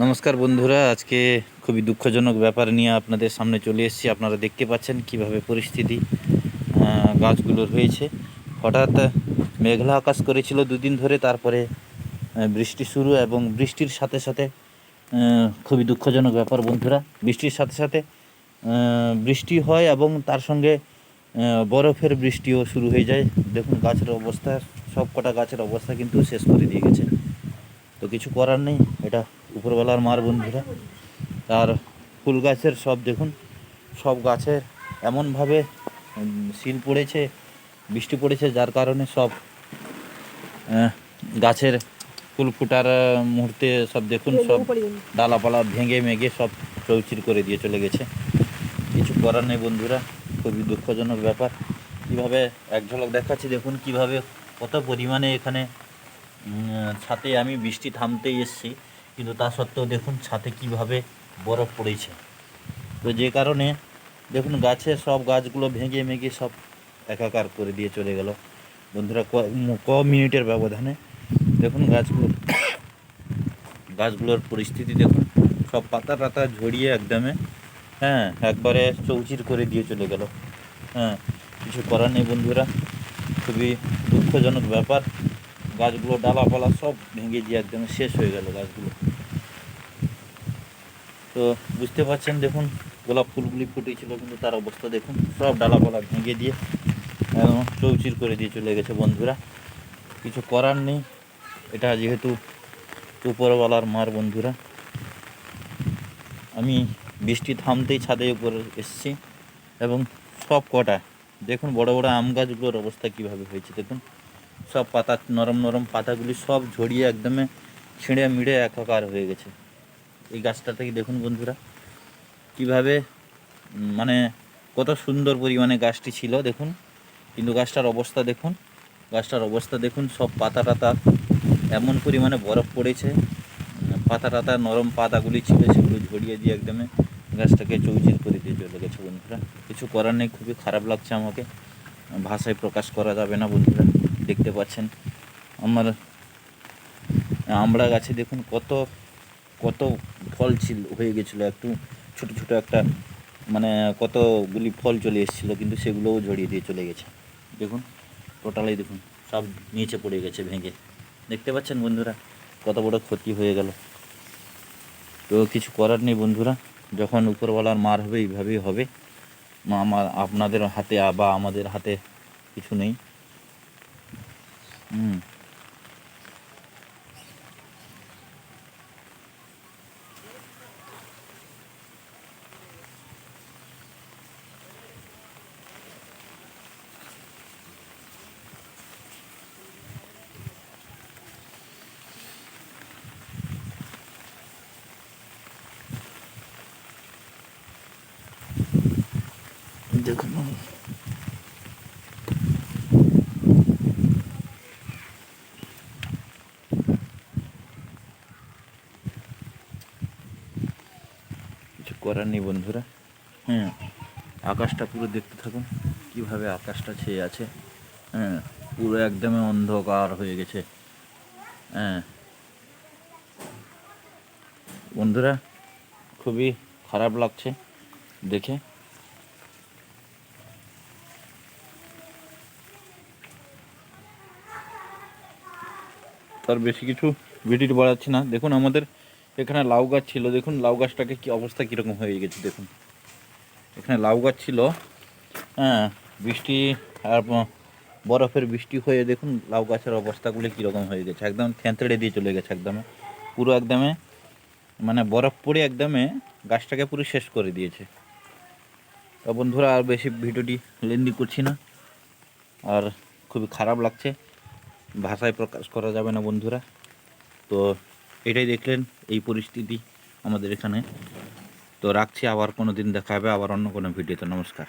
নমস্কার বন্ধুরা, আজকে খুবই দুঃখজনক ব্যাপার নিয়ে আপনাদের সামনে চলে এসেছি। আপনারা দেখতে পাচ্ছেন কিভাবে পরিস্থিতি গাছগুলোর হয়েছে। হঠাৎ মেঘলা আকাশ করেছিল দুদিন ধরে, তারপরে বৃষ্টি শুরু, এবং বৃষ্টির সাথে সাথে খুবই দুঃখজনক ব্যাপার বন্ধুরা, বৃষ্টির সাথে সাথে বৃষ্টি হয় এবং তার সঙ্গে বরফের বৃষ্টিও শুরু হয়ে যায়। দেখুন গাছের অবস্থা, সব কটা গাছের অবস্থা কিন্তু শেষ করে দিয়ে গেছে। তো কিছু করার নেই, এটা উপরওয়ালার মার বন্ধুরা। আর ফুল গাছের সব দেখুন, সব গাছের এমনভাবে শিল পড়েছে, বৃষ্টি পড়েছে, যার কারণে সব গাছের ফুল ফোটার মুহূর্তে সব দেখুন, সব ডালাপালা ভেঙে মেঘে সব চৌচির করে দিয়ে চলে গেছে। কিছু করার নেই বন্ধুরা, খুবই দুঃখজনক ব্যাপার। কীভাবে এক ঝলক দেখাচ্ছি, দেখুন কিভাবে কত পরিমাণে এখানে ছাতে, আমি বৃষ্টি থামতেই এসেছি কিন্তু তা সত্ত্বেও দেখুন ছাতে কিভাবে বরফ পড়েছে। তো যে কারণে দেখুন গাছের সব গাছগুলো ভেঙে মেঘে সব একাকার করে দিয়ে চলে গেল বন্ধুরা, ক মিনিটের ব্যবধানে। দেখুন গাছগুলোর পরিস্থিতি দেখুন, সব পাতা টাতা ঝরিয়ে একদমে একবারে চৌচির করে দিয়ে চলে গেল। কিছু করার নেই বন্ধুরা, খুবই দুঃখজনক ব্যাপার। গাছগুলো ডালাপালা সব ভেঙে দিয়ে একদম শেষ হয়ে গেল গাছগুলো। তো বুঝতে পারছেন, দেখুন গোলাপ ফুলগুলি ফুটেছিল কিন্তু তার অবস্থা দেখুন, সব ডালাপালা ভেঙে দিয়ে চৌচির করে দিয়ে চলে গেছে বন্ধুরা। কিছু করার নেই, এটা যেহেতু উপরওয়ালার মার বন্ধুরা। আমি বৃষ্টি থামতেই ছাদের উপরে এসেছি, এবং সব কটা দেখুন বড় বড় আম গাছগুলোর অবস্থা কীভাবে হয়েছে দেখুন, সব পাতা, নরম নরম পাতাগুলি সব ঝরিয়ে একদমে ছিঁড়ে মিড়ে একাকার হয়ে গেছে। এই গাছটা থেকে দেখুন বন্ধুরা কিভাবে মানে কত সুন্দর পরিমাণে গাছটি ছিল দেখুন, কিন্তু গাছটার অবস্থা দেখুন, সব পাতা টাতা এমন পরিমাণে বরফ পড়েছে, পাতা টাতা নরম পাতাগুলি ছিল সেগুলো ঝরিয়ে দিয়ে একদমে গাছটাকে চৌচির করে দিয়ে চলে গেছে বন্ধুরা। কিছু করার নেই, খুবই খারাপ লাগছে আমাকে, ভাষায় প্রকাশ করা যাবে না বন্ধুরা। দেখতে পাচ্ছেন আমার আমড়া গাছে দেখুন কত কত ফল হয়ে গেছিলো, একটু ছোট ছোট একটা মানে কতগুলি ফল চলে এসেছিলো, কিন্তু সেগুলোও ঝরিয়ে দিয়ে চলে গেছে। দেখুন টোটালি দেখুন সব নিচে পড়ে গেছে ভেঙে। দেখতে পাচ্ছেন বন্ধুরা কত বড় ক্ষতি হয়ে গেল। তো কিছু করার নেই বন্ধুরা, যখন উপরওয়ালার মার হবে এইভাবেই হবে। আপনাদের হাতে বা আমাদের হাতে কিছু নেই। দেখুন কিছু করার নেই বন্ধুরা। আকাশটা পুরো দেখতে থাকুন কিভাবে আকাশটা ছেয়ে আছে, পুরো একদমই অন্ধকার হয়ে গেছে। বন্ধুরা খুবই খারাপ লাগছে দেখে। তার বেশি কিছু ভিডিও বাড়াচ্ছি না। দেখুন আমাদের এখানে লাউ গাছ ছিল, দেখুন লাউ গাছটাকে কী অবস্থা কীরকম হয়ে গেছে দেখুন। এখানে লাউ গাছ ছিল, বৃষ্টি আর বরফের বৃষ্টি হয়ে দেখুন লাউ গাছের অবস্থাগুলি কীরকম হয়ে গেছে, একদম থেঁতড়ে দিয়ে চলে গেছে একদমে, পুরো একদমে মানে বরফ পড়ে একদমে গাছটাকে পুরো শেষ করে দিয়েছে। তো বন্ধুরা আর বেশি ভিডিওটি লেন্দি করছি না, আর খুবই খারাপ লাগছে, ভাষায় প্রকাশ করা যাবে না বন্ধুরা। তো এটাই দেখলেন এই পরিস্থিতি আমাদের এখানে। তো রাখছি, আবার কোনো দিন দেখা হবে আবার অন্য কোনো ভিডিওতে। নমস্কার।